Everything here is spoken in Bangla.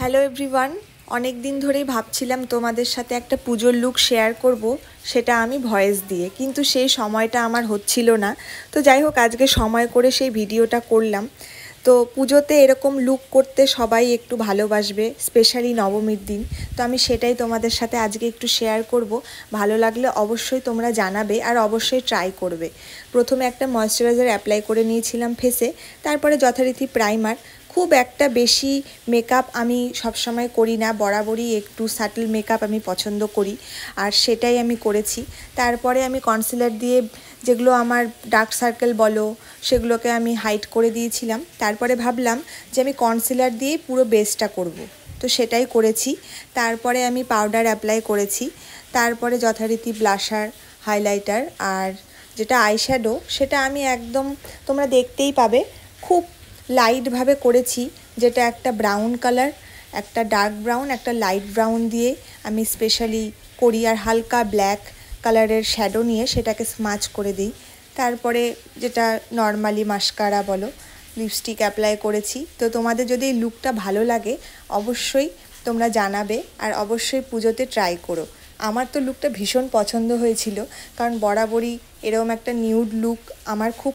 হ্যালো এভরিওয়ান, অনেক দিন ধরেই ভাবছিলাম তোমাদের সাথে একটা পুজোর লুক শেয়ার করব, সেটা আমি ভয়েস দিয়ে, কিন্তু সেই সময়টা আমার হচ্ছিল না। তো যাই হোক, আজকে সময় করে সেই ভিডিওটা করলাম। তো পুজোতে এরকম লুক করতে সবাই একটু ভালোবাসবে, স্পেশালি নবমীর দিন। তো আমি সেটাই তোমাদের সাথে আজকে একটু শেয়ার করব। ভালো লাগলে অবশ্যই তোমরা জানাবে আর অবশ্যই ট্রাই করবে। প্রথমে একটা ময়েশ্চারাইজার অ্যাপ্লাই করে নিয়েছিলাম ফেসে, তারপরে যথারীতি প্রাইমার। খুব একটা বেশি মেকআপ আমি সবসময় করি না, বরাবরই একটু সাটল মেকআপ আমি পছন্দ করি, আর সেটাই আমি করেছি। তারপরে আমি কনসিলার দিয়ে যেগুলো আমার ডার্ক সার্কেল বলো সেগুলোকে আমি হাইড করে দিয়েছিলাম। তারপরে ভাবলাম যে আমি কনসিলার দিয়েই পুরো বেসটা করব, তো সেটাই করেছি। তারপরে আমি পাউডার অ্যাপ্লাই করেছি, তারপরে যথারীতি ব্লাশার, হাইলাইটার, আর যেটা আইশ্যাডো সেটা আমি একদম তোমরা দেখতেই পাবে খুব লাইটভাবে করেছি, যেটা একটা ব্রাউন কালার, একটা ডার্ক ব্রাউন, একটা লাইট ব্রাউন দিয়ে আমি স্পেশালি করি, আর হালকা ব্ল্যাক কালারের শ্যাডো নিয়ে সেটাকে স্মাচ করে দিই। তারপরে যেটা নর্মালি মাস্কারা বলো, লিপস্টিক অ্যাপ্লাই করেছি। তো তোমাদের যদি এই লুকটা ভালো লাগে অবশ্যই তোমরা জানাবে, আর অবশ্যই পুজোতে ট্রাই করো। আমার তো লুকটা ভীষণ পছন্দ হয়েছিল, কারণ বরাবরই এরকম একটা নিউড লুক আমার খুব